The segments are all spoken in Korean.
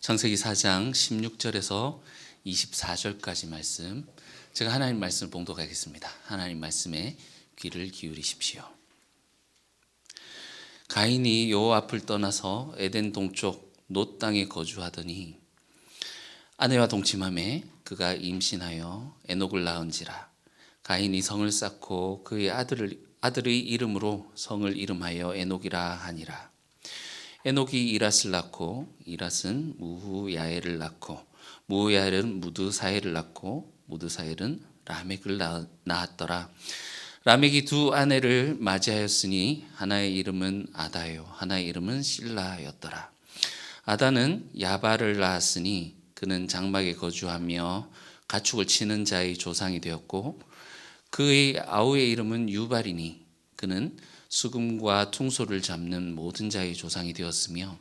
창세기 4장 16절에서 24절까지 말씀, 제가 하나님 말씀을 봉독하겠습니다. 하나님 말씀에 귀를 기울이십시오. 가인이 여호와 앞을 떠나서 에덴 동쪽 놋 땅에 거주하더니 아내와 동침하매 그가 임신하여 에녹을 낳은지라. 가인이 성을 쌓고 그의 아들의 이름으로 성을 이름하여 에녹이라 하니라. 에녹이 이랏을 낳고 이랏은 무후야엘을 낳고 무후야엘은 무드사엘을 낳고 무드사엘은 라멕을 낳았더라. 라멕이 두 아내를 맞이하였으니 하나의 이름은 아다요 하나의 이름은 실라였더라. 아다는 야발을 낳았으니 그는 장막에 거주하며 가축을 치는 자의 조상이 되었고 그의 아우의 이름은 유발이니 그는 수금과 퉁소를 잡는 모든 자의 조상이 되었으며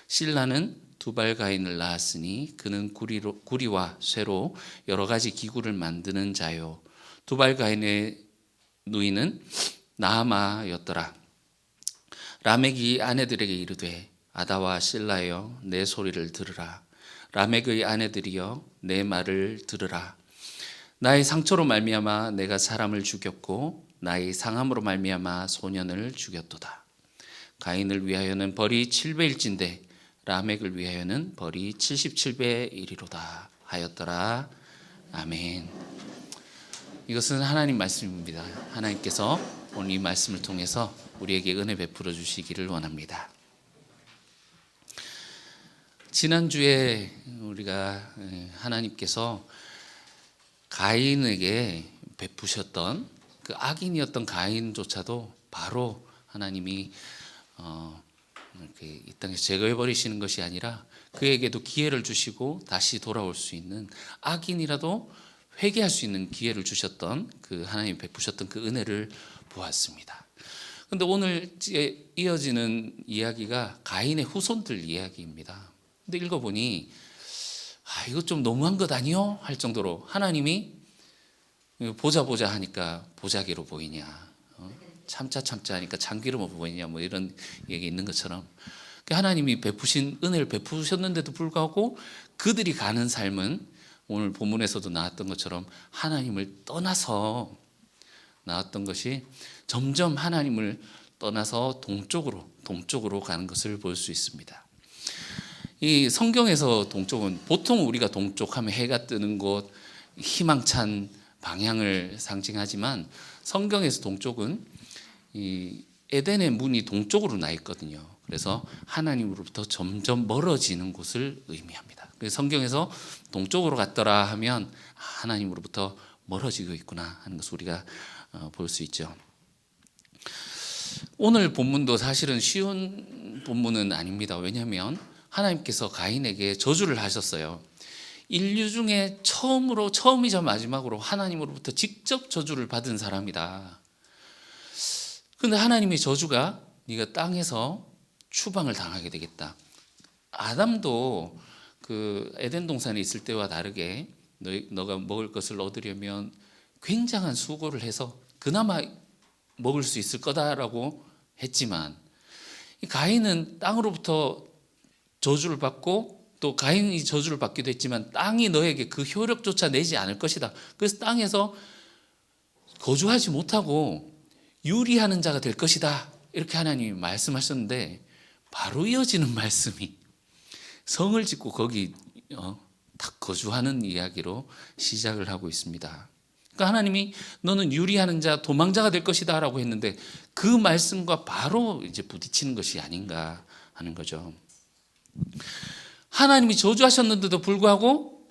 실라는 두발가인을 낳았으니 그는 구리와 쇠로 여러 가지 기구를 만드는 자요 두발가인의 누이는 나아마였더라. 라멕이 아내들에게 이르되 아다와 실라여 내 소리를 들으라. 라멕의 아내들이여 내 말을 들으라. 나의 상처로 말미암아 내가 사람을 죽였고 나의 상함으로 말미암아 소년을 죽였도다. 가인을 위하여는 벌이 7배일진데 라멕을 위하여는 벌이 77배이리로다 하였더라. 아멘. 이것은 하나님 말씀입니다. 하나님께서 오늘 이 말씀을 통해서 우리에게 은혜 베풀어 주시기를 원합니다. 지난주에 우리가 하나님께서 가인에게 베푸셨던 그 악인이었던 가인조차도 바로 하나님이 이렇게 이 땅에서 제거해 버리시는 것이 아니라 그에게도 기회를 주시고 다시 돌아올 수 있는, 악인이라도 회개할 수 있는 기회를 주셨던 그 하나님 베푸셨던 그 은혜를 보았습니다. 그런데 오늘 이어지는 이야기가 가인의 후손들 이야기입니다. 근데 읽어보니 이거 좀 너무한 것 아니요? 할 정도로 하나님이 보자 하니까 보자기로 보이냐, 참자 하니까 참기로 보이냐, 뭐 이런 얘기 있는 것처럼 하나님이 베푸신 은혜를 베푸셨는데도 불구하고 그들이 가는 삶은 오늘 본문에서도 나왔던 것처럼 하나님을 떠나서 나왔던 것이 점점 하나님을 떠나서 동쪽으로 가는 것을 볼 수 있습니다. 이 성경에서 동쪽은 보통 우리가 동쪽하면 해가 뜨는 곳, 희망찬 방향을 상징하지만 성경에서 동쪽은 이 에덴의 문이 동쪽으로 나 있거든요. 그래서 하나님으로부터 점점 멀어지는 곳을 의미합니다. 그래서 성경에서 동쪽으로 갔더라 하면 하나님으로부터 멀어지고 있구나 하는 것을 우리가 볼 수 있죠. 오늘 본문도 사실은 쉬운 본문은 아닙니다. 왜냐하면 하나님께서 가인에게 저주를 하셨어요. 인류 중에 처음이자 마지막으로 하나님으로부터 직접 저주를 받은 사람이다. 그런데 하나님의 저주가 네가 땅에서 추방을 당하게 되겠다. 아담도 그 에덴 동산에 있을 때와 다르게 너가 먹을 것을 얻으려면 굉장한 수고를 해서 그나마 먹을 수 있을 거다라고 했지만 가인은 땅으로부터 저주를 받고 또 가인이 저주를 받기도 했지만 땅이 너에게 그 효력조차 내지 않을 것이다. 그래서 땅에서 거주하지 못하고 유리하는 자가 될 것이다. 이렇게 하나님이 말씀하셨는데 바로 이어지는 말씀이 성을 짓고 거기 딱 거주하는 이야기로 시작을 하고 있습니다. 그러니까 하나님이 너는 유리하는 자, 도망자가 될 것이다 라고 했는데 그 말씀과 바로 이제 부딪히는 것이 아닌가 하는 거죠. 하나님이 저주하셨는데도 불구하고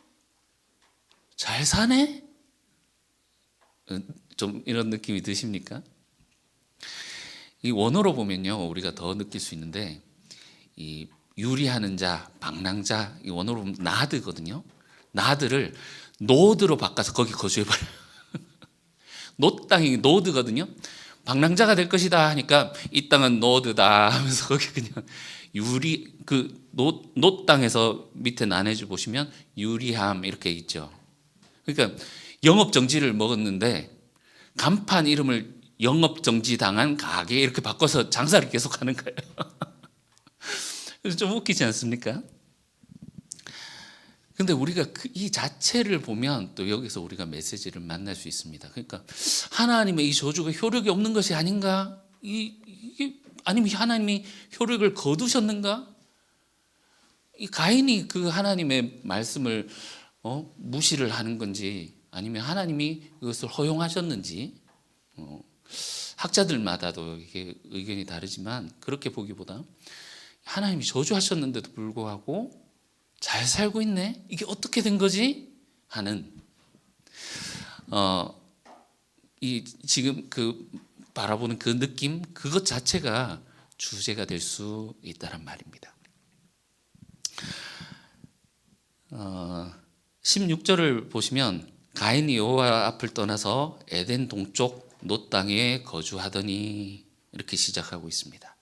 잘 사네? 좀 이런 느낌이 드십니까? 이 원어로 보면요, 우리가 더 느낄 수 있는데 이 유리하는 자, 방랑자, 이 원어로 보면 나드거든요. 나드를 노드로 바꿔서 거기 거주해버려요. 노 땅이 노드거든요. 방랑자가 될 것이다 하니까 이 땅은 노드다 하면서 거기 그냥 노 땅에서 밑에 나눠주 보시면 유리함 이렇게 있죠. 그러니까 영업정지를 먹었는데 간판 이름을 영업정지 당한 가게 이렇게 바꿔서 장사를 계속하는 거예요. 그래서 좀 웃기지 않습니까? 근데 우리가 이 자체를 보면 또 여기서 우리가 메시지를 만날 수 있습니다. 그러니까 하나님의 이 저주가 효력이 없는 것이 아닌가? 이게 아니면 하나님이 효력을 거두셨는가? 이 가인이 그 하나님의 말씀을 무시를 하는 건지, 아니면 하나님이 그것을 허용하셨는지, 학자들마다도 이게 의견이 다르지만 그렇게 보기보다 하나님이 저주하셨는데도 불구하고 잘 살고 있네? 이게 어떻게 된 거지? 하는 이 지금 그 바라보는 그 느낌, 그것 자체가 주제가 될 수 있다란 말입니다. 16절을 보시면 가인이 여호와 앞을 떠나서 에덴 동쪽 놋 땅에 거주하더니 이렇게 시작하고 있습니다.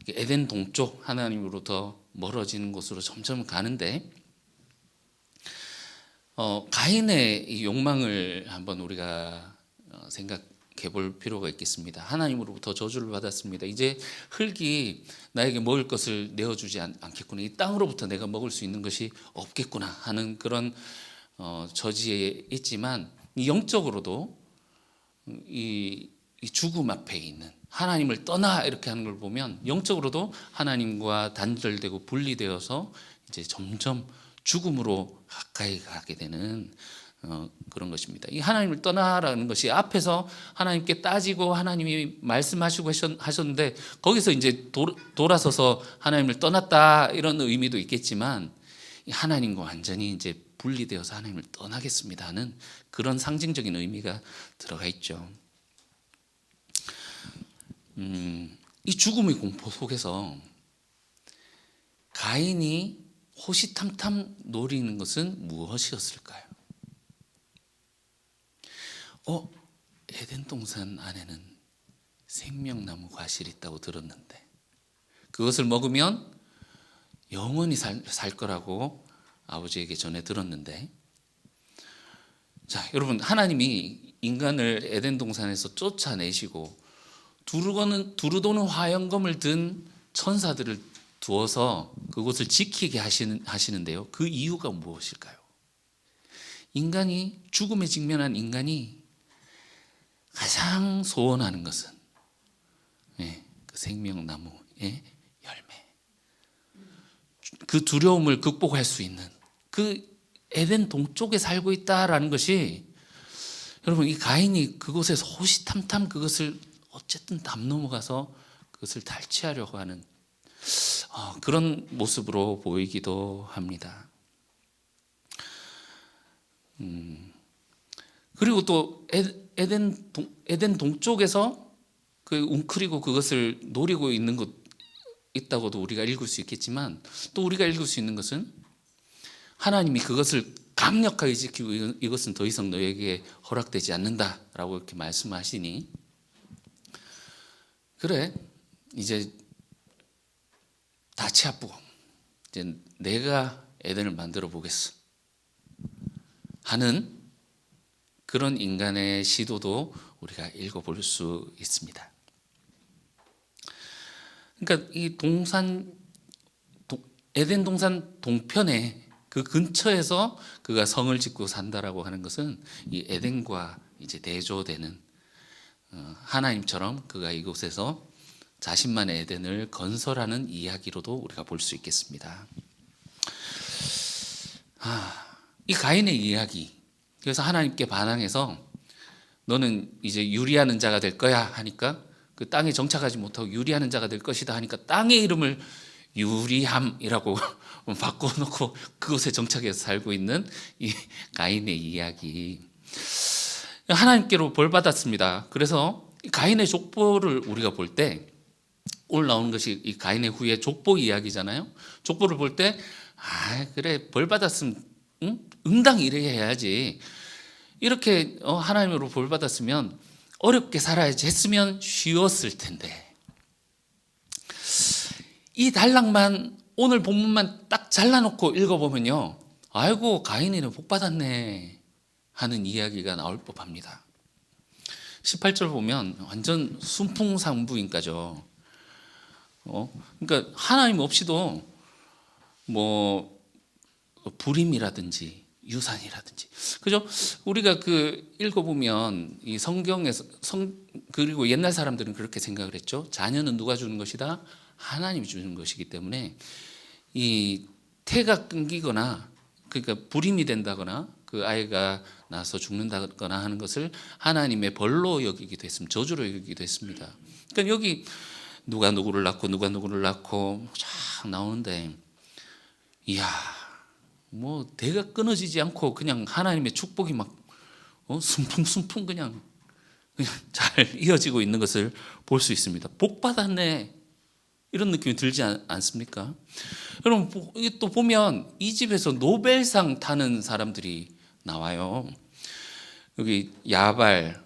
에덴 동쪽, 하나님으로부터 멀어지는 곳으로 점점 가는데 가인의 이 욕망을 한번 우리가 생각해 볼 필요가 있겠습니다. 하나님으로부터 저주를 받았습니다. 이제 흙이 나에게 먹을 것을 내어주지 않겠구나. 이 땅으로부터 내가 먹을 수 있는 것이 없겠구나 하는 그런 저지에 있지만, 영적으로도 이 죽음 앞에 있는 하나님을 떠나 이렇게 하는 걸 보면 영적으로도 하나님과 단절되고 분리되어서 이제 점점 죽음으로 가까이 가게 되는 그런 것입니다. 이 하나님을 떠나라는 것이 앞에서 하나님께 따지고 하나님이 말씀하시고 하셨는데 거기서 이제 돌아서서 하나님을 떠났다 이런 의미도 있겠지만, 하나님과 완전히 이제 분리되어서 하나님을 떠나겠습니다 하는 그런 상징적인 의미가 들어가 있죠. 이 죽음의 공포 속에서 가인이 호시탐탐 노리는 것은 무엇이었을까요? 에덴 동산 안에는 생명나무 과실이 있다고 들었는데 그것을 먹으면 영원히 살 거라고 아버지에게 전해 들었는데, 자, 여러분, 하나님이 인간을 에덴 동산에서 쫓아내시고 두루도는 화영검을 든 천사들을 두어서 그곳을 지키게 하시는데요. 그 이유가 무엇일까요? 인간이, 죽음에 직면한 인간이 가장 소원하는 것은 그 생명나무의 열매, 그 두려움을 극복할 수 있는 그 에덴 동쪽에 살고 있다라는 것이, 여러분, 이 가인이 그곳에서 호시탐탐 그것을 어쨌든 담 넘어가서 그것을 탈취하려고 하는 그런 모습으로 보이기도 합니다. 그리고 또 에덴 동쪽에서 그 웅크리고 그것을 노리고 있는 것 있다고도 우리가 읽을 수 있겠지만, 또 우리가 읽을 수 있는 것은 하나님이 그것을 강력하게 지키고 이것은 더 이상 너에게 허락되지 않는다라고 이렇게 말씀하시니, 그래 이제 다치 아프고 이제 내가 에덴을 만들어 보겠어 하는 그런 인간의 시도도 우리가 읽어볼 수 있습니다. 그러니까 이 에덴 동산 동편에 그 근처에서 그가 성을 짓고 산다라고 하는 것은 이 에덴과 이제 대조되는, 하나님처럼 그가 이곳에서 자신만의 에덴을 건설하는 이야기로도 우리가 볼 수 있겠습니다. 이 가인의 이야기, 그래서 하나님께 반항해서 너는 이제 유리하는 자가 될 거야 하니까, 그 땅에 정착하지 못하고 유리하는 자가 될 것이다 하니까 땅의 이름을 유리함이라고 바꿔놓고 그곳에 정착해서 살고 있는 이 가인의 이야기, 하나님께로 벌 받았습니다. 그래서 가인의 족보를 우리가 볼 때 오늘 나오는 것이 이 가인의 후예 족보 이야기잖아요. 족보를 볼 때 그래 벌 받았으면 응당 이래야 해야지, 이렇게 하나님으로 벌 받았으면 어렵게 살아야지 했으면 쉬웠을 텐데, 이 단락만, 오늘 본문만 딱 잘라놓고 읽어보면요, 아이고 가인이는 복 받았네 하는 이야기가 나올 법합니다. 18절 보면 완전 순풍산부인가죠. 그러니까 하나님 없이도 뭐 불임이라든지 유산이라든지, 그죠? 우리가 그 읽어보면 이 성경에서 그리고 옛날 사람들은 그렇게 생각을 했죠. 자녀는 누가 주는 것이다? 하나님이 주는 것이기 때문에 이 태가 끊기거나, 그러니까 불임이 된다거나 그 아이가 나서 죽는다거나 하는 것을 하나님의 벌로 여기기도 했습니다. 저주로 여기기도 했습니다. 그러니까 여기 누가 누구를 낳고 누가 누구를 낳고 쫙 나오는데, 이야, 뭐 대가 끊어지지 않고 그냥 하나님의 축복이 막 순풍순풍 그냥 잘 이어지고 있는 것을 볼 수 있습니다. 복 받았네, 이런 느낌이 들지 않습니까? 여러분, 또 보면 이 집에서 노벨상 타는 사람들이 나와요. 여기 야발,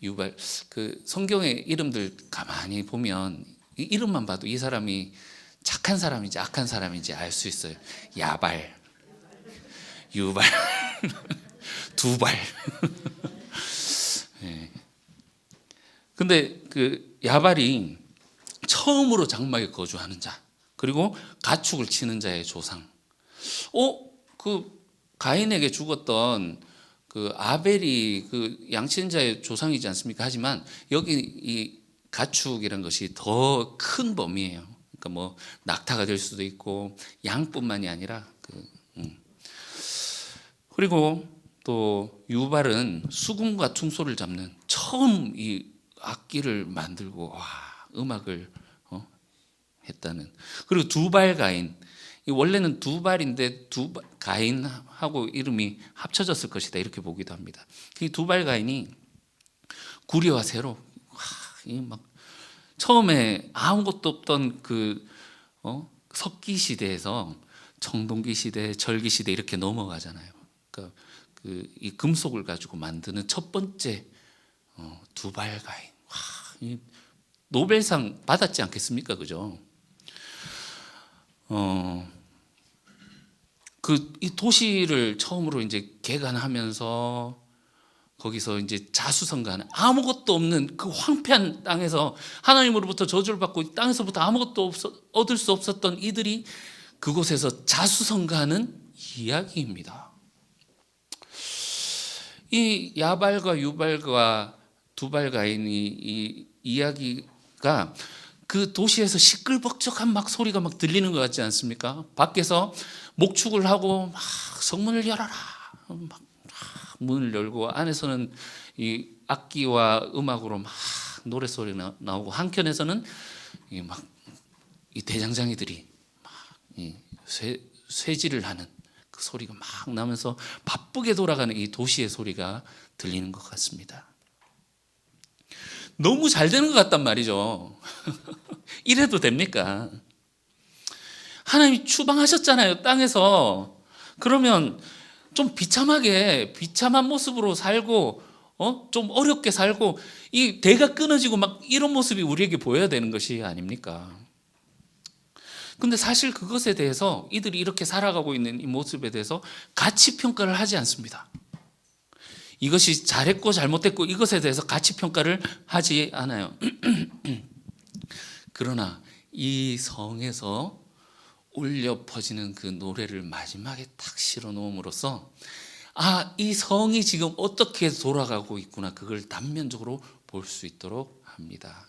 유발, 그 성경의 이름들 가만히 보면 이 이름만 봐도 이 사람이 착한 사람인지 악한 사람인지 알 수 있어요. 야발, 유발, 두발. 네. 근데 그 야발이 처음으로 장막에 거주하는 자, 그리고 가축을 치는 자의 조상. 그 가인에게 죽었던 그 아벨이 그 양치는 자의 조상이지 않습니까? 하지만 여기 이 가축이라는 것이 더 큰 범위예요. 그러니까 뭐 낙타가 될 수도 있고 양뿐만이 아니라 그리고 또 유발은 수금과 퉁소를 잡는, 처음 이 악기를 만들고 음악을 했다는. 그리고 두발 가인, 원래는 두발인데 가인하고 이름이 합쳐졌을 것이다, 이렇게 보기도 합니다. 이 두발 가인이 구리와 세로, 막 처음에 아무것도 없던 그 석기 시대에서 청동기 시대, 절기 시대 이렇게 넘어가잖아요. 그러니까 이 금속을 가지고 만드는 첫 번째 두발 가인. 노벨상 받았지 않겠습니까, 그죠? 이 도시를 처음으로 이제 개간하면서 거기서 이제 자수성가하는, 아무것도 없는 그 황폐한 땅에서 하나님으로부터 저주를 받고 땅에서부터 아무것도 얻을 수 없었던 이들이 그곳에서 자수성가하는 이야기입니다. 이 야발과 유발과 두발 가인이 이 이야기가 그 도시에서 시끌벅적한 막 소리가 막 들리는 것 같지 않습니까? 밖에서 목축을 하고 막 성문을 열어라, 막 문을 열고 안에서는 이 악기와 음악으로 막 노래 소리 나오고, 한켠에서는 이 대장장이들이 막 쇠질을 하는 그 소리가 막 나면서 바쁘게 돌아가는 이 도시의 소리가 들리는 것 같습니다. 너무 잘 되는 것 같단 말이죠. 이래도 됩니까? 하나님이 추방하셨잖아요, 땅에서. 그러면 좀 비참한 모습으로 살고, 좀 어렵게 살고, 이 대가 끊어지고 막 이런 모습이 우리에게 보여야 되는 것이 아닙니까? 근데 사실 그것에 대해서, 이들이 이렇게 살아가고 있는 이 모습에 대해서 가치 평가를 하지 않습니다. 이것이 잘했고 잘못됐고 이것에 대해서 가치 평가를 하지 않아요. 그러나 이 성에서 울려 퍼지는 그 노래를 마지막에 딱 실어 놓음으로써, 이 성이 지금 어떻게 돌아가고 있구나, 그걸 단면적으로 볼 수 있도록 합니다.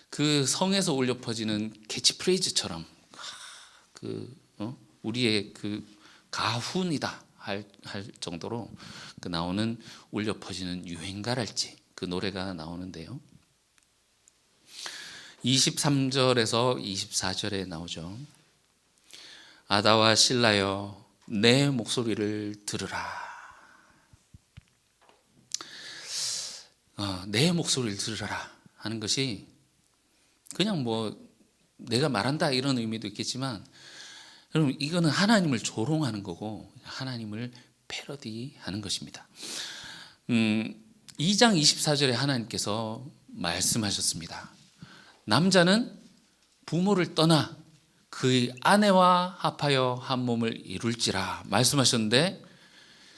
그 성에서 울려 퍼지는 캐치프레이즈처럼 우리의 그 가훈이다 할 정도로 그 나오는 울려 퍼지는 유행가랄지 그 노래가 나오는데요. 23절에서 24절에 나오죠. 아다와 실라여, 내 목소리를 들으라. 내 목소리를 들으라 하는 것이 그냥 뭐 내가 말한다 이런 의미도 있겠지만, 여러분, 이거는 하나님을 조롱하는 거고 하나님을 패러디하는 것입니다. 2장 24절에 하나님께서 말씀하셨습니다. 남자는 부모를 떠나 그의 아내와 합하여 한 몸을 이룰지라 말씀하셨는데,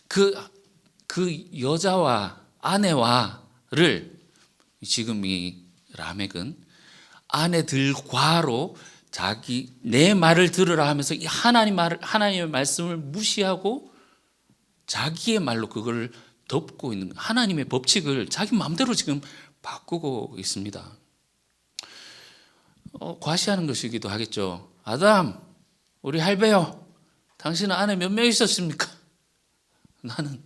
그 여자와 아내와를 지금 이 라멕은 아내들과로 내 말을 들으라 하면서 이 하나님의 말씀을 무시하고 자기의 말로 그걸 덮고 있는, 하나님의 법칙을 자기 마음대로 지금 바꾸고 있습니다. 과시하는 것이기도 하겠죠. 아담, 우리 할배요, 당신은 아내 몇 명 있었습니까? 나는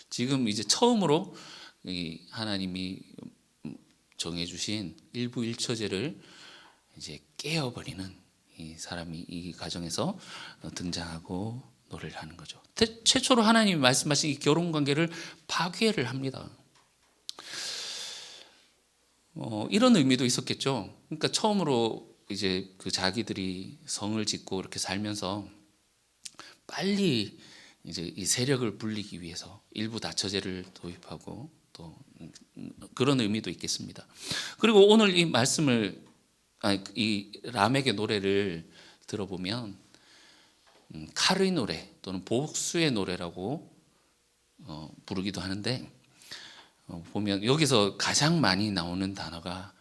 지금 이제 처음으로 이 하나님이 정해주신 일부 일처제를 이제 깨어버리는 이 사람이 이 가정에서 등장하고 노래를 하는 거죠. 최초로 하나님이 말씀하신 이 결혼 관계를 파괴를 합니다. 이런 의미도 있었겠죠. 그러니까 처음으로 이제 그 자기들이 성을 짓고 이렇게 살면서 빨리 이제 이 세력을 불리기 위해서 일부 다처제를 도입하고 또 그런 의미도 있겠습니다. 그리고 오늘 이 말씀을, 이 람에게 노래를 들어보면 칼의 노래 또는 복수의 노래라고 부르기도 하는데, 보면 여기서 가장 많이 나오는 단어가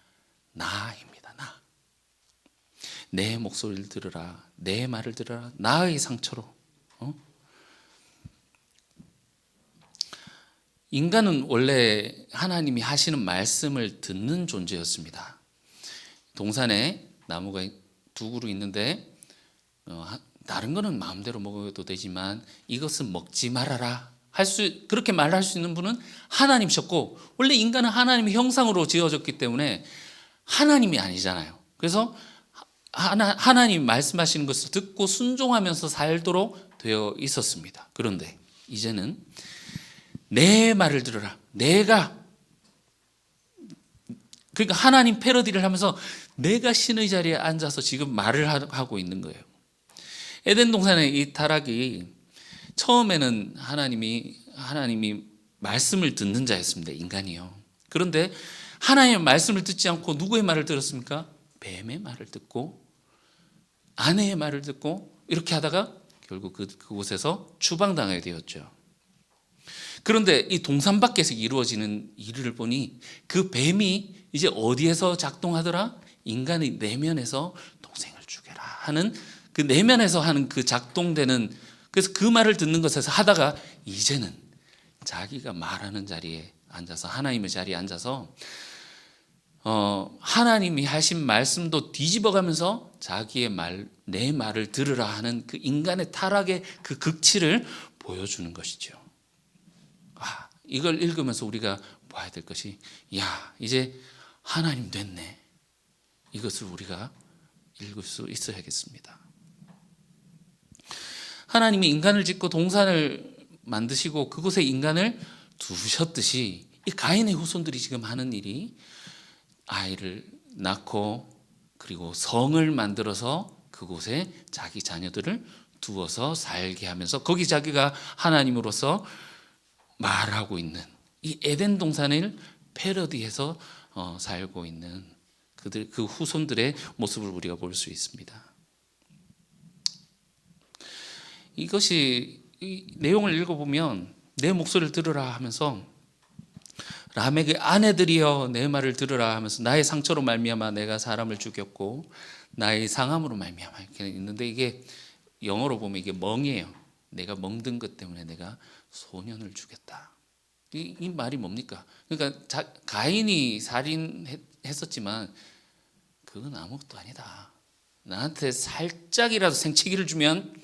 나입니다. 나. 내 목소리를 들으라, 내 말을 들으라, 나의 상처로. 인간은 원래 하나님이 하시는 말씀을 듣는 존재였습니다. 동산에 나무가 두 그루 있는데 다른 거는 마음대로 먹어도 되지만 이것은 먹지 말아라, 그렇게 말할 수 있는 분은 하나님이셨고, 원래 인간은 하나님의 형상으로 지어졌기 때문에 하나님이 아니잖아요. 그래서 하나님 말씀하시는 것을 듣고 순종하면서 살도록 되어 있었습니다. 그런데 이제는 내 말을 들으라, 그러니까 하나님 패러디를 하면서 내가 신의 자리에 앉아서 지금 말을 하고 있는 거예요. 에덴 동산의 이 타락이 처음에는 하나님이 말씀을 듣는 자였습니다. 인간이요. 그런데 하나님의 말씀을 듣지 않고 누구의 말을 들었습니까? 뱀의 말을 듣고 아내의 말을 듣고 이렇게 하다가 결국 그곳에서 추방당하게 되었죠. 그런데 이 동산 밖에서 이루어지는 일을 보니 그 뱀이 이제 어디에서 작동하더라? 인간의 내면에서 동생을 죽여라 하는, 그 내면에서 하는 그 작동되는, 그래서 그 말을 듣는 것에서 하다가 이제는 자기가 말하는 자리에 앉아서, 하나님의 자리에 앉아서 하나님이 하신 말씀도 뒤집어가면서 자기의 내 말을 들으라 하는 그 인간의 타락의 그 극치를 보여주는 것이죠. 이걸 읽으면서 우리가 봐야 될 것이, 이제 하나님 됐네. 이것을 우리가 읽을 수 있어야겠습니다. 하나님이 인간을 짓고 동산을 만드시고 그곳에 인간을 두셨듯이 이 가인의 후손들이 지금 하는 일이 아이를 낳고 그리고 성을 만들어서 그곳에 자기 자녀들을 두어서 살게 하면서 거기 자기가 하나님으로서 말하고 있는 이 에덴 동산을 패러디해서 살고 있는 그 후손들의 모습을 우리가 볼 수 있습니다. 이것이, 이 내용을 읽어보면 내 목소리를 들으라 하면서 람에게 아내들이여 내 말을 들으라 하면서 나의 상처로 말미암아 내가 사람을 죽였고 나의 상함으로 말미암아 이렇게 있는데, 이게 영어로 보면 이게 멍이에요. 내가 멍든 것 때문에 내가 소년을 죽였다. 이 말이 뭡니까? 그러니까 가인이 살인했었지만 그건 아무것도 아니다. 나한테 살짝이라도 생채기를 주면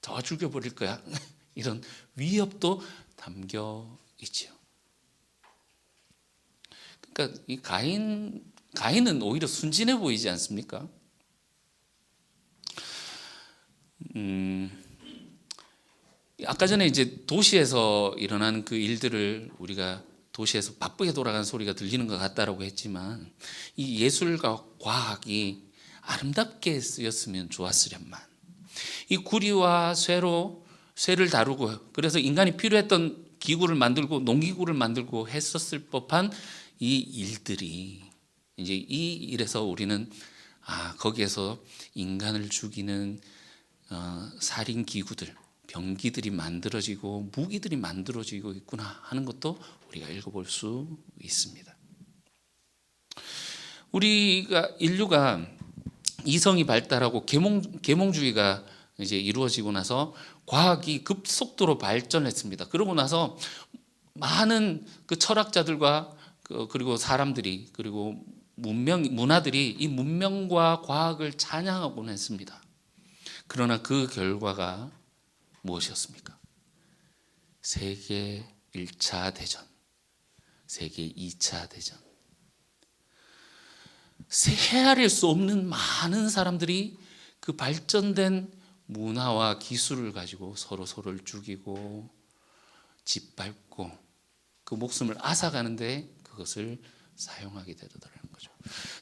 더 죽여버릴 거야. 이런 위협도 담겨 있죠. 그러니까 이 가인은 오히려 순진해 보이지 않습니까? 아까 전에 이제 도시에서 일어나는 그 일들을 우리가 도시에서 바쁘게 돌아가는 소리가 들리는 것 같다라고 했지만, 이 예술과 과학이 아름답게 쓰였으면 좋았으련만, 이 구리와 쇠를 다루고 그래서 인간이 필요했던 기구를 만들고 농기구를 만들고 했었을 법한 이 일들이 이제 이 일에서 우리는 거기에서 인간을 죽이는 살인 기구들, 병기들이 만들어지고 무기들이 만들어지고 있구나 하는 것도 우리가 읽어볼 수 있습니다. 인류가 이성이 발달하고 계몽주의가 이제 이루어지고 나서 과학이 급속도로 발전했습니다. 그러고 나서 많은 그 철학자들과 그리고 사람들이 그리고 문화들이 이 문명과 과학을 찬양하곤 했습니다. 그러나 그 결과가 무엇이었습니까? 세계 1차 대전, 세계 2차 대전. 헤아릴 수 없는 많은 사람들이 그 발전된 문화와 기술을 가지고 서로를 죽이고 짓밟고 그 목숨을 앗아가는데 그것을 사용하게 되더라는 거죠.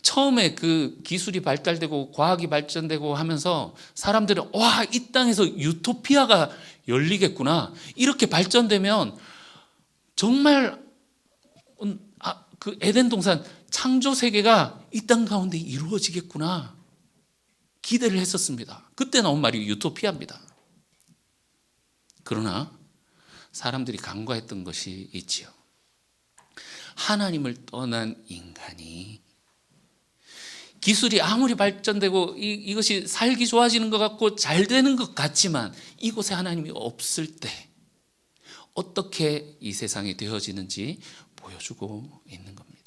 처음에 그 기술이 발달되고 과학이 발전되고 하면서 사람들은 와, 이 땅에서 유토피아가 열리겠구나. 이렇게 발전되면 정말 그 에덴 동산 창조 세계가 이 땅 가운데 이루어지겠구나. 기대를 했었습니다. 그때 나온 말이 유토피아입니다. 그러나 사람들이 간과했던 것이 있지요. 하나님을 떠난 인간이 기술이 아무리 발전되고 이것이 살기 좋아지는 것 같고 잘 되는 것 같지만 이곳에 하나님이 없을 때 어떻게 이 세상이 되어지는지 보여주고 있는 겁니다.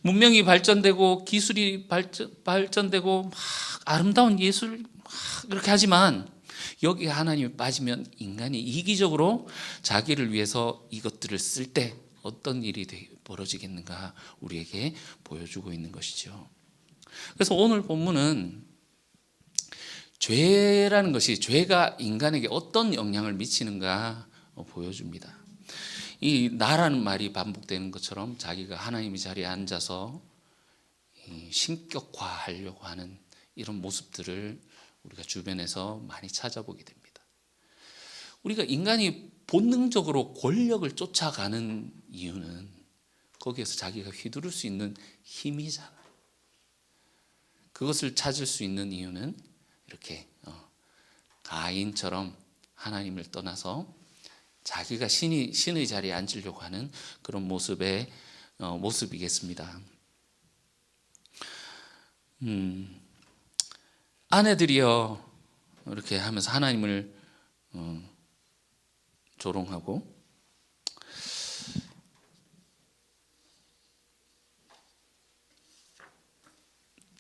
문명이 발전되고 기술이 발전되고 막 아름다운 예술 막 이렇게 하지만 여기에 하나님이 빠지면 인간이 이기적으로 자기를 위해서 이것들을 쓸 때 어떤 일이 벌어지겠는가 우리에게 보여주고 있는 것이죠. 그래서 오늘 본문은 죄라는 것이 죄가 인간에게 어떤 영향을 미치는가 보여줍니다. 이 나라는 말이 반복되는 것처럼 자기가 하나님의 자리에 앉아서 신격화하려고 하는 이런 모습들을 우리가 주변에서 많이 찾아보게 됩니다. 우리가 인간이 본능적으로 권력을 쫓아가는 이유는 거기에서 자기가 휘두를 수 있는 힘이잖아요. 그것을 찾을 수 있는 이유는 이렇게 가인처럼 하나님을 떠나서 자기가 신의 자리에 앉으려고 하는 그런 모습이겠습니다. 아내들이여 이렇게 하면서 하나님을 조롱하고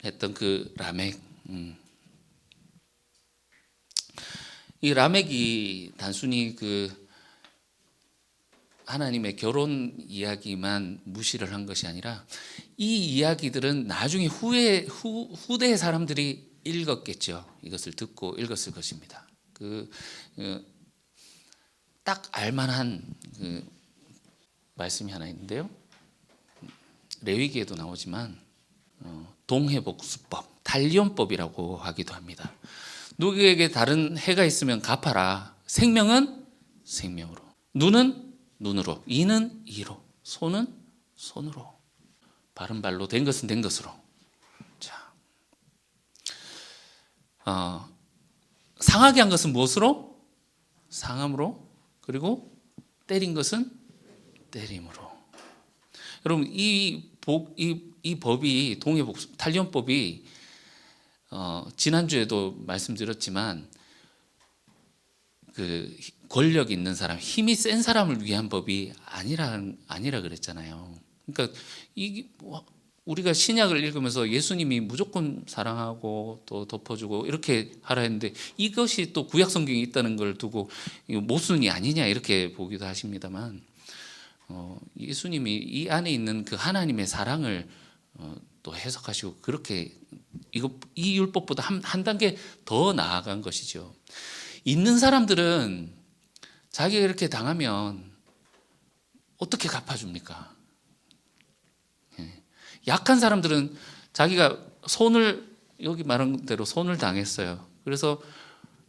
했던 그 라멕, 이 라멕이 단순히 그 하나님의 결혼 이야기만 무시를 한 것이 아니라 이 이야기들은 나중에 후대의 사람들이 읽었겠죠. 이것을 듣고 읽었을 것입니다. 딱 알만한 그 말씀이 하나 있는데요. 레위기에도 나오지만 동해복수법, 달리온법이라고 하기도 합니다. 누구에게 다른 해가 있으면 갚아라. 생명은 생명으로, 눈은 눈으로, 이는 이로, 손은 손으로, 바른 발로, 된 것은 된 것으로. 자, 상하게 한 것은 무엇으로? 상함으로. 그리고 때린 것은 때림으로. 여러분, 이 법이 동해복수 달리온법이 지난주에도 말씀드렸지만 그 권력 있는 사람, 힘이 센 사람을 위한 법이 아니라 그랬잖아요. 그러니까 우리가 신약을 읽으면서 예수님이 무조건 사랑하고 또 덮어주고 이렇게 하라 했는데 이것이 또 구약 성경에 있다는 걸 두고 모순이 아니냐 이렇게 보기도 하십니다만 예수님이 이 안에 있는 그 하나님의 사랑을 또 해석하시고 그렇게 이 율법보다 한 단계 더 나아간 것이죠. 있는 사람들은 자기가 이렇게 당하면 어떻게 갚아줍니까? 약한 사람들은 자기가 여기 말한 대로 손을 당했어요. 그래서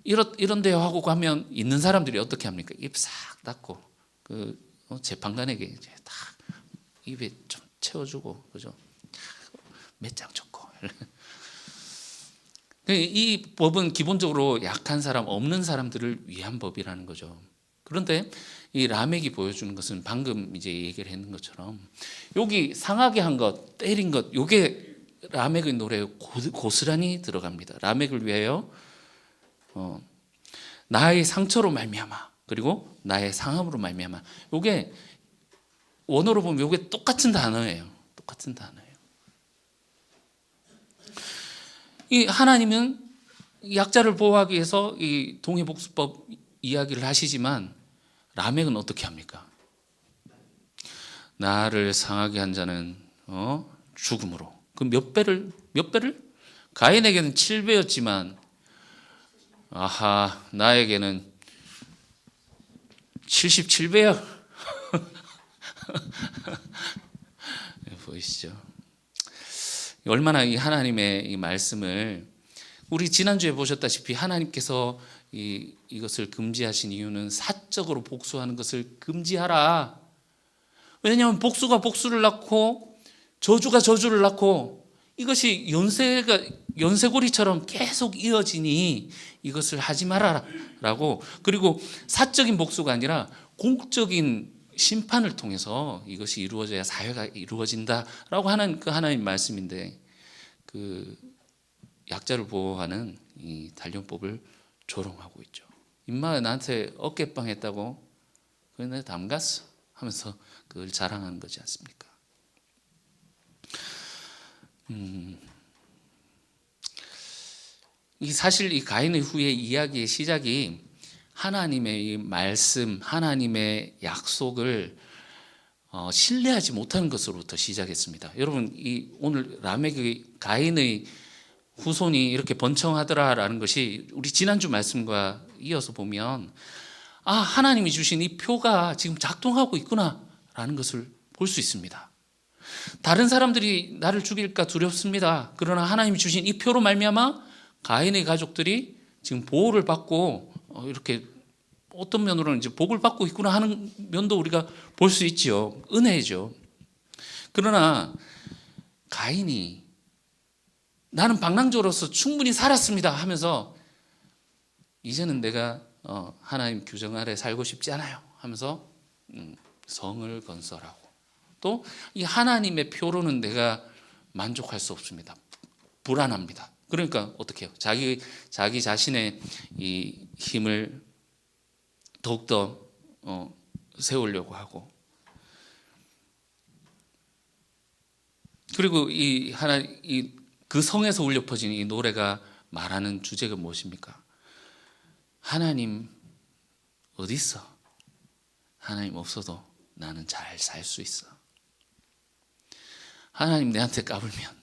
이런데요 하고 가면 있는 사람들이 어떻게 합니까? 입 싹 닫고 재판관에게 이제 딱 입에 좀 채워주고, 그죠? 몇 장 줬고. 이 법은 기본적으로 약한 사람, 없는 사람들을 위한 법이라는 거죠. 그런데 이 라멕이 보여주는 것은 방금 이제 얘기를 했는 것처럼 여기 상하게 한 것, 때린 것, 요게 라멕의 노래에 고스란히 들어갑니다. 라멕을 위하여 나의 상처로 말미암아, 그리고 나의 상함으로 말미암아. 이게 원어로 보면 이게 똑같은 단어예요. 똑같은 단어예요. 이 하나님은 약자를 보호하기 위해서 이 동의복수법 이야기를 하시지만 라멕은 어떻게 합니까? 나를 상하게 한 자는 죽음으로. 그 몇 배를? 가인에게는 7배였지만 아하, 나에게는 77배야. 보이시죠? 얼마나 이 하나님의 이 말씀을, 우리 지난주에 보셨다시피 하나님께서 이것을 금지하신 이유는 사적으로 복수하는 것을 금지하라. 왜냐하면 복수가 복수를 낳고 저주가 저주를 낳고 이것이 연쇄고리처럼 계속 이어지니 이것을 하지 말아라라고. 그리고 사적인 복수가 아니라 공적인 심판을 통해서 이것이 이루어져야 사회가 이루어진다라고 하는 그 하나님 말씀인데, 그 약자를 보호하는 이 단련법을 조롱하고 있죠. 임마 나한테 어깨빵 했다고? 그래 내가 담갔어 하면서 그걸 자랑하는 거지 않습니까? 이 사실 이 가인의 후의 이야기의 시작이 하나님의 이 말씀, 하나님의 약속을 신뢰하지 못하는 것으로부터 시작했습니다. 여러분, 이 오늘 라멕의 가인의 후손이 이렇게 번창하더라라는 것이 우리 지난주 말씀과 이어서 보면 아, 하나님이 주신 이 표가 지금 작동하고 있구나라는 것을 볼 수 있습니다. 다른 사람들이 나를 죽일까 두렵습니다. 그러나 하나님이 주신 이 표로 말미암아 가인의 가족들이 지금 보호를 받고 이렇게 어떤 면으로는 이제 복을 받고 있구나 하는 면도 우리가 볼 수 있죠. 은혜죠. 그러나 가인이 나는 방랑자로서 충분히 살았습니다 하면서 이제는 내가 하나님 규정 아래 살고 싶지 않아요 하면서 성을 건설하고, 또 이 하나님의 표로는 내가 만족할 수 없습니다. 불안합니다. 그러니까 어떻게 해요? 자기 자신의 이 힘을 더욱더 세우려고 하고, 그리고 그 성에서 울려 퍼지는 이 노래가 말하는 주제가 무엇입니까? 하나님 어디 있어? 하나님 없어도 나는 잘 살 수 있어. 하나님 내한테 까불면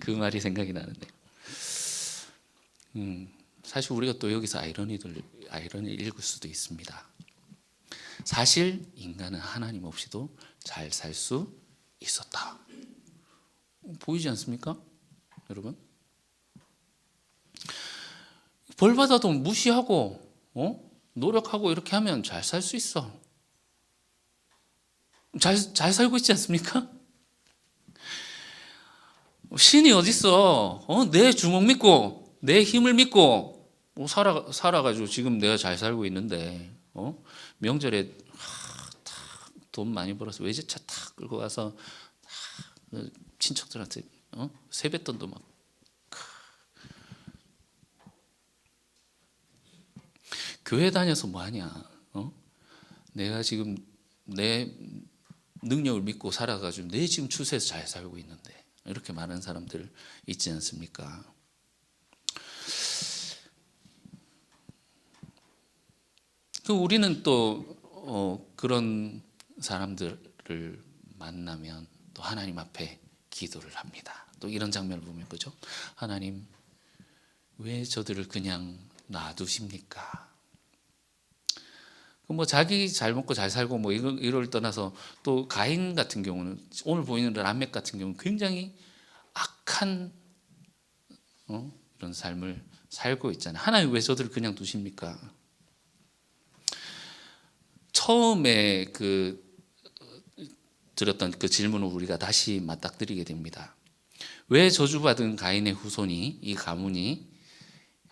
그 말이 생각이 나는데, 사실 우리가 또 여기서 아이러니를 읽을 수도 있습니다. 사실 인간은 하나님 없이도 잘 살 수 있었다. 보이지 않습니까? 여러분, 벌 받아도 무시하고 노력하고 이렇게 하면 잘 살 수 있어. 잘 살고 있지 않습니까? 신이 어딨어? 내 주먹 믿고 내 힘을 믿고 살아가지고 지금 내가 잘 살고 있는데, 명절에 돈 많이 벌어서 외제차 탁 끌고 가서 친척들한테 세뱃돈도 막. 교회 다녀서 뭐하냐? 내가 지금 내 능력을 믿고 살아가지고 내 지금 추세에서 잘 살고 있는데, 이렇게 많은 사람들 있지 않습니까? 우리는 또 그런 사람들을 만나면 또 하나님 앞에 기도를 합니다. 또 이런 장면을 보면, 그죠? 하나님 왜 저들을 그냥 놔두십니까? 뭐 자기 잘 먹고 잘 살고 뭐 이걸 떠나서, 또 가인 같은 경우는, 오늘 보이는 라멕 같은 경우는 굉장히 악한 이런 삶을 살고 있잖아요. 하나님 왜 저들을 그냥 두십니까? 처음에 드렸던 그 질문을 우리가 다시 맞닥뜨리게 됩니다. 왜 저주받은 가인의 후손이, 이 가문이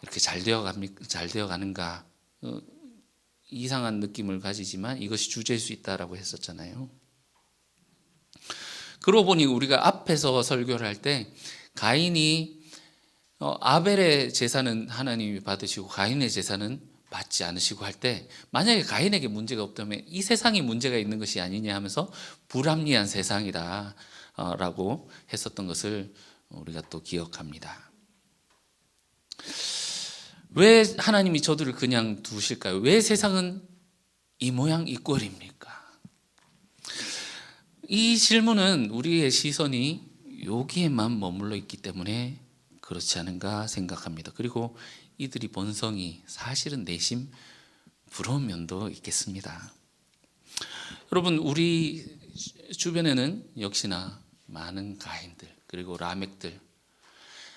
이렇게 잘 되어 가는가? 이상한 느낌을 가지지만 이것이 주제일 수 있다라고 했었잖아요. 그러고 보니 우리가 앞에서 설교를 할 때 가인이 아벨의 제사는 하나님이 받으시고 가인의 제사는 받지 않으시고 할 때 만약에 가인에게 문제가 없다면 이 세상이 문제가 있는 것이 아니냐 하면서 불합리한 세상이다 라고 했었던 것을 우리가 또 기억합니다. 왜 하나님이 저들을 그냥 두실까요? 왜 세상은 이 모양 이 꼴입니까? 이 질문은 우리의 시선이 여기에만 머물러 있기 때문에 그렇지 않은가 생각합니다. 그리고 이들이 본성이 사실은 내심 부러운 면도 있겠습니다. 여러분, 우리 주변에는 역시나 많은 가인들 그리고 라멕들,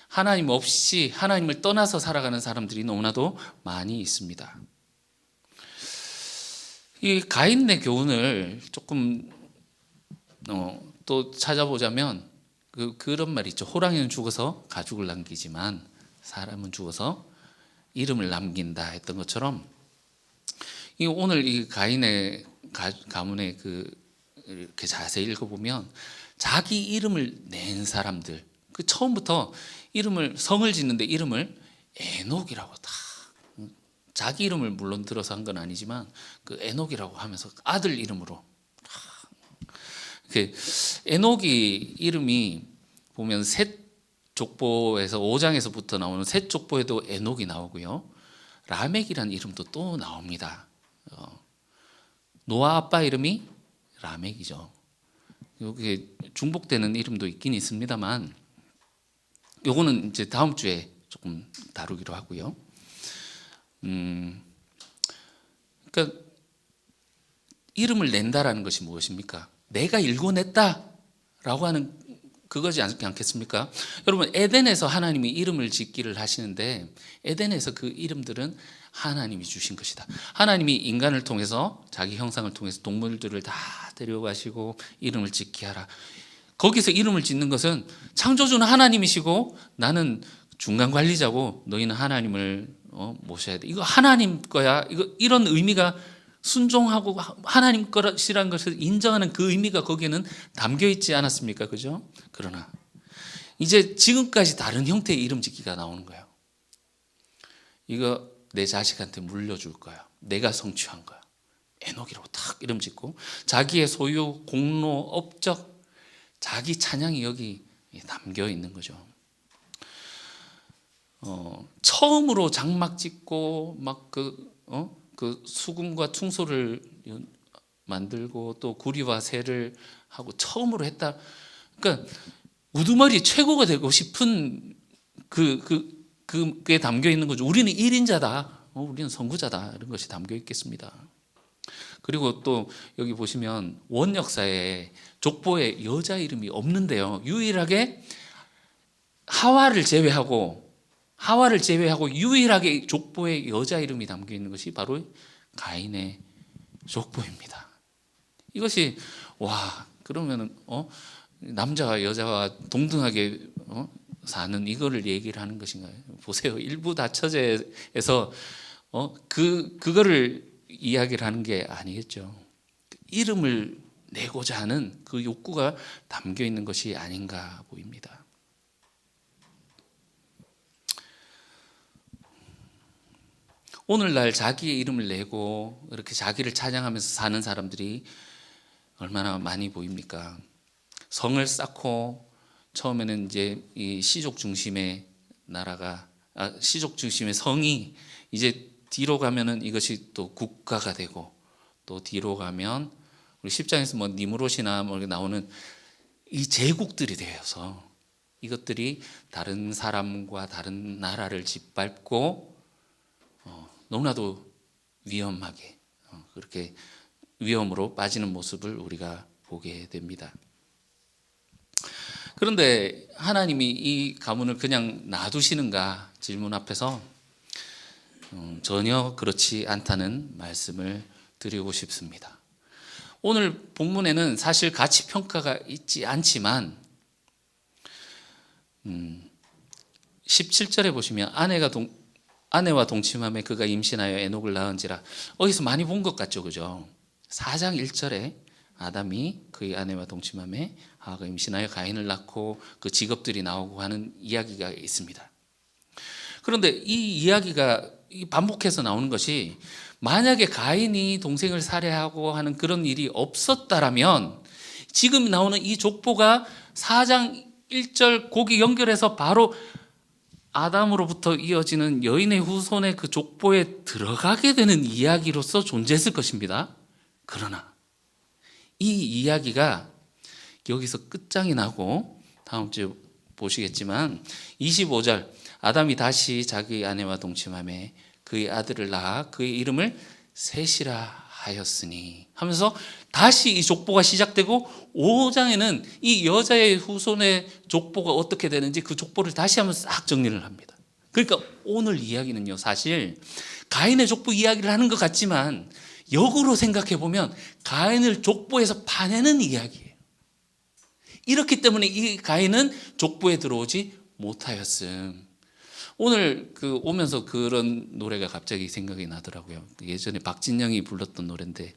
하나님 없이 하나님을 떠나서 살아가는 사람들이 너무나도 많이 있습니다. 이 가인의 교훈을 조금 또 찾아보자면 그런 말이 있죠. 호랑이는 죽어서 가죽을 남기지만 사람은 죽어서 이름을 남긴다 했던 것처럼 오늘 이 가인의 가문의 이렇게 자세히 읽어보면 자기 이름을 낸 사람들, 그 처음부터 성을 짓는데 이름을 에녹이라고 다 자기 이름을 물론 들어서 한 건 아니지만 그 에녹이라고 하면서 아들 이름으로 에녹이 이름이 보면 셋 족보에서 5장에서부터 나오는 셋 족보에도 에녹이 나오고요. 라멕이라는 이름도 또 나옵니다. 노아 아빠 이름이 라멕이죠. 여기 중복되는 이름도 있긴 있습니다만 요거는 이제 다음 주에 조금 다루기로 하고요. 그러니까 이름을 낸다라는 것이 무엇입니까? 내가 일궈냈다라고 하는 그거지 않겠습니까? 여러분, 에덴에서 하나님이 이름을 짓기를 하시는데 에덴에서 그 이름들은 하나님이 주신 것이다. 하나님이 인간을 통해서 자기 형상을 통해서 동물들을 다 데려가시고 이름을 짓게 하라. 거기서 이름을 짓는 것은 창조주는 하나님이시고 나는 중간 관리자고 너희는 하나님을 모셔야 돼. 이거 하나님 거야. 이런 의미가 순종하고 하나님 것이라는 것을 인정하는 그 의미가 거기에는 담겨 있지 않았습니까? 그죠? 그러나 이제 지금까지 다른 형태의 이름 짓기가 나오는 거예요. 이거 내 자식한테 물려줄 거야. 내가 성취한 거야. 에녹이라고 탁 이름 짓고 자기의 소유, 공로, 업적, 자기 찬양이 여기 담겨 있는 거죠. 처음으로 장막 짓고 막 그 수금과 충소를 만들고 또 구리와 새를 하고 처음으로 했다. 그러니까 우두머리 최고가 되고 싶은 그게 담겨 있는 거죠. 우리는 1인자다. 우리는 선구자다. 이런 것이 담겨 있겠습니다. 그리고 또 여기 보시면 원역사에 족보에 여자 이름이 없는데요. 유일하게 하와를 제외하고 유일하게 족보에 여자 이름이 담겨 있는 것이 바로 가인의 족보입니다. 이것이 그러면은 남자와 여자가 동등하게 사는 이거를 얘기를 하는 것인가요? 보세요. 일부 다처제에서 그거를 이야기를 하는 게 아니겠죠. 이름을 내고자 하는 그 욕구가 담겨 있는 것이 아닌가 보입니다. 오늘날 자기의 이름을 내고 이렇게 자기를 찬양하면서 사는 사람들이 얼마나 많이 보입니까? 성을 쌓고 처음에는 이제 이 시족 중심의 나라가 시족 중심의 성이 이제 뒤로 가면은 이것이 또 국가가 되고 또 뒤로 가면 우리 10장에서 뭐 니무롯이나 뭐 나오는 이 제국들이 되어서 이것들이 다른 사람과 다른 나라를 짓밟고 너무나도 위험하게 그렇게 위험으로 빠지는 모습을 우리가 보게 됩니다. 그런데 하나님이 이 가문을 그냥 놔두시는가 질문 앞에서 전혀 그렇지 않다는 말씀을 드리고 싶습니다. 오늘 본문에는 사실 가치 평가가 있지 않지만 17절에 보시면 아내가 아내와 동침함에 그가 임신하여 에녹을 낳은지라. 어디서 많이 본 것 같죠, 그죠? 4장 1절에 아담이 그의 아내와 동침함에 하와가 임신하여 가인을 낳고 그 직업들이 나오고 하는 이야기가 있습니다. 그런데 이 이야기가 반복해서 나오는 것이, 만약에 가인이 동생을 살해하고 하는 그런 일이 없었다라면 지금 나오는 이 족보가 4장 1절 거기 연결해서 바로 아담으로부터 이어지는 여인의 후손의 그 족보에 들어가게 되는 이야기로서 존재했을 것입니다. 그러나 이 이야기가 여기서 끝장이 나고, 다음 주에 보시겠지만 25절, 아담이 다시 자기 아내와 동침함에 그의 아들을 낳아 그의 이름을 셋이라 하였으니 하면서 다시 이 족보가 시작되고, 5장에는 이 여자의 후손의 족보가 어떻게 되는지 그 족보를 다시 한번 싹 정리를 합니다. 그러니까 오늘 이야기는요, 사실 가인의 족보 이야기를 하는 것 같지만 역으로 생각해 보면 가인을 족보에서 파내는 이야기예요. 이렇기 때문에 이 가인은 족보에 들어오지 못하였음. 오늘 오면서 그런 노래가 갑자기 생각이 나더라고요. 예전에 박진영이 불렀던 노래인데,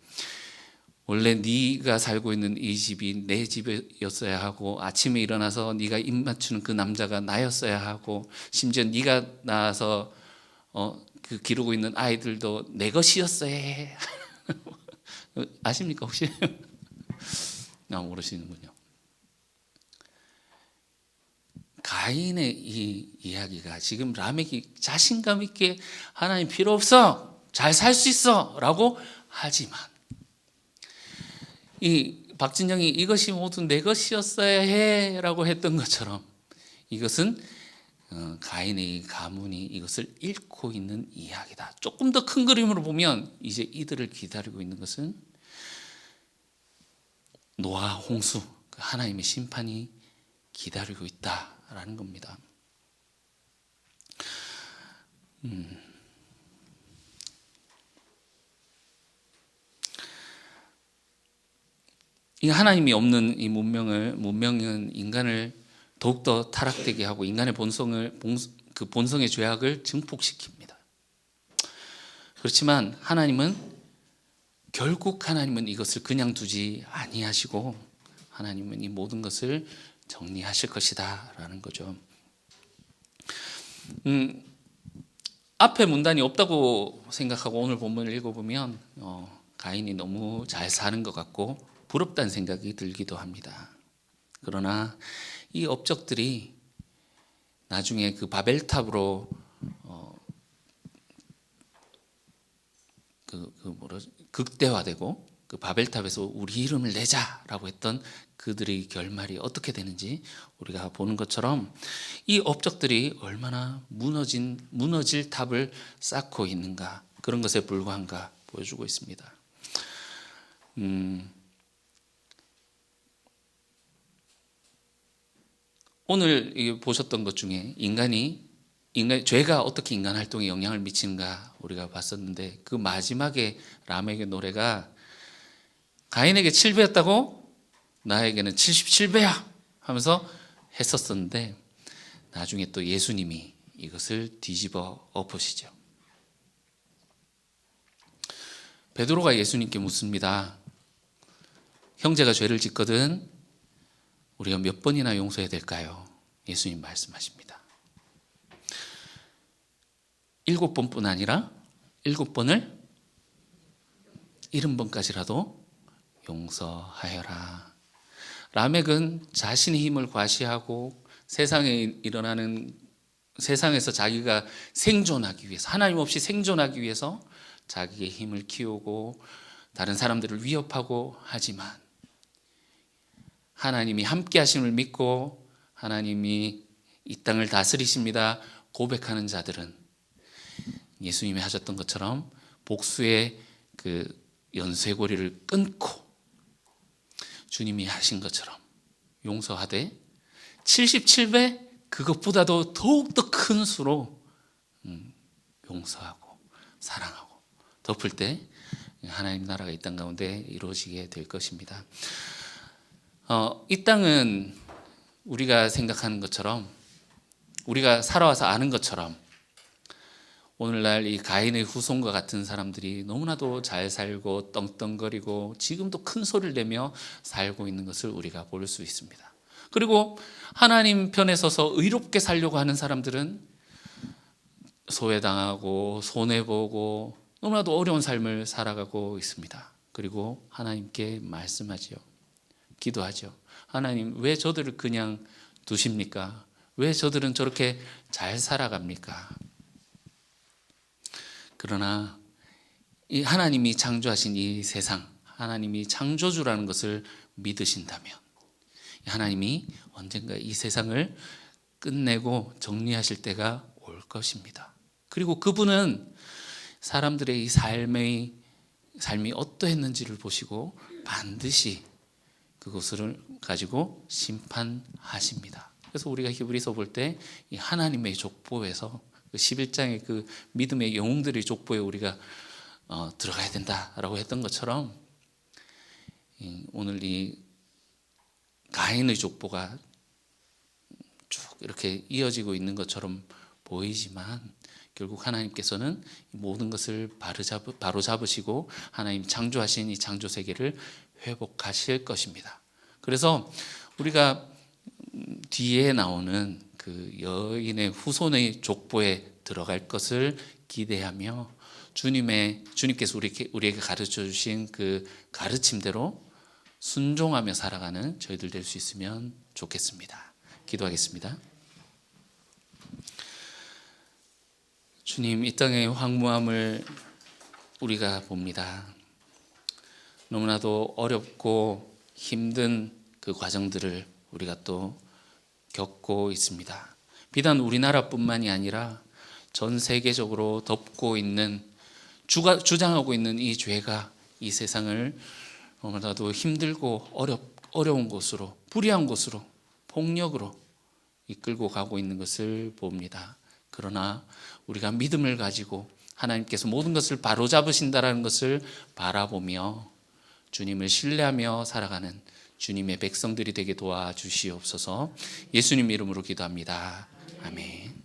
원래 네가 살고 있는 이 집이 내 집이었어야 하고, 아침에 일어나서 네가 입 맞추는 그 남자가 나였어야 하고, 심지어 네가 낳아서 기르고 있는 아이들도 내 것이었어야 해. 아십니까 혹시? 모르시는군요. 가인의 이 이야기가 지금 라멕이 자신감 있게 하나님 필요 없어, 잘 살 수 있어 라고 하지만, 이 박진영이 이것이 모두 내 것이었어야 해 라고 했던 것처럼 이것은 가인의 가문이 이것을 잃고 있는 이야기다. 조금 더 큰 그림으로 보면 이제 이들을 기다리고 있는 것은 노아 홍수, 하나님의 심판이 기다리고 있다라는 겁니다. 이 하나님이 없는 이 문명은 인간을 더욱더 타락되게 하고 인간의 그 본성의 죄악을 증폭시킵니다. 그렇지만 결국 하나님은 이것을 그냥 두지 아니하시고, 하나님은 이 모든 것을 정리하실 것이다라는 거죠. 앞에 문단이 없다고 생각하고 오늘 본문을 읽어보면 가인이 너무 잘 사는 것 같고 부럽다는 생각이 들기도 합니다. 그러나 이 업적들이 나중에 그 바벨탑으로 극대화되고, 그 바벨탑에서 우리 이름을 내자라고 했던 그들의 결말이 어떻게 되는지 우리가 보는 것처럼, 이 업적들이 얼마나 무너질 탑을 쌓고 있는가, 그런 것에 불과한가 보여주고 있습니다. 오늘 보셨던 것 중에 죄가 어떻게 인간 활동에 영향을 미치는가 우리가 봤었는데, 그 마지막에 라멕의 노래가 가인에게 7배였다고 나에게는 77배야 하면서 했었었는데, 나중에 또 예수님이 이것을 뒤집어 엎으시죠. 베드로가 예수님께 묻습니다. 형제가 죄를 짓거든 우리가 몇 번이나 용서해야 될까요? 예수님 말씀하십니다. 7번뿐 아니라 7번을 70번까지라도 용서하여라. 라멕은 자신의 힘을 과시하고 세상에서 자기가 생존하기 위해서, 하나님 없이 생존하기 위해서 자기의 힘을 키우고 다른 사람들을 위협하고, 하지만 하나님이 함께 하심을 믿고 하나님이 이 땅을 다스리십니다 고백하는 자들은 예수님이 하셨던 것처럼 복수의 그 연쇄고리를 끊고 주님이 하신 것처럼 용서하되 77배 그것보다도 더욱더 큰 수로 용서하고 사랑하고 덮을 때 하나님 나라가 이 땅 가운데 이루어지게 될 것입니다. 이 땅은 우리가 생각하는 것처럼, 우리가 살아와서 아는 것처럼 오늘날 이 가인의 후손과 같은 사람들이 너무나도 잘 살고 떵떵거리고 지금도 큰 소리를 내며 살고 있는 것을 우리가 볼 수 있습니다. 그리고 하나님 편에 서서 의롭게 살려고 하는 사람들은 소외당하고 손해보고 너무나도 어려운 삶을 살아가고 있습니다. 그리고 하나님께 말씀하지요. 기도하죠. 하나님, 왜 저들을 그냥 두십니까? 왜 저들은 저렇게 잘 살아갑니까? 그러나 이 하나님이 창조하신 이 세상, 하나님이 창조주라는 것을 믿으신다면 하나님이 언젠가 이 세상을 끝내고 정리하실 때가 올 것입니다. 그리고 그분은 사람들의 이 삶이 어떠했는지를 보시고 반드시 그것을 가지고 심판하십니다. 그래서 우리가 히브리서 볼 때 이 하나님의 족보에서 그 11장의 그 믿음의 영웅들의 족보에 우리가 들어가야 된다라고 했던 것처럼 오늘 이 가인의 족보가 쭉 이렇게 이어지고 있는 것처럼 보이지만 결국 하나님께서는 모든 것을 바로 잡으시고 하나님 창조하신 이 창조 세계를 회복하실 것입니다. 그래서 우리가 뒤에 나오는 그 여인의 후손의 족보에 들어갈 것을 기대하며 주님께서 우리에게 가르쳐 주신 그 가르침대로 순종하며 살아가는 저희들 될 수 있으면 좋겠습니다. 기도하겠습니다. 주님, 이 땅의 황무함을 우리가 봅니다. 너무나도 어렵고 힘든 그 과정들을 우리가 또 겪고 있습니다. 비단 우리나라뿐만이 아니라 전 세계적으로 덮고 있는 주장하고 있는 이 죄가 이 세상을 너무나도 힘들고 어려운 곳으로, 불의한 곳으로, 폭력으로 이끌고 가고 있는 것을 봅니다. 그러나 우리가 믿음을 가지고 하나님께서 모든 것을 바로잡으신다라는 것을 바라보며 주님을 신뢰하며 살아가는 주님의 백성들이 되게 도와주시옵소서. 예수님 이름으로 기도합니다. 아멘.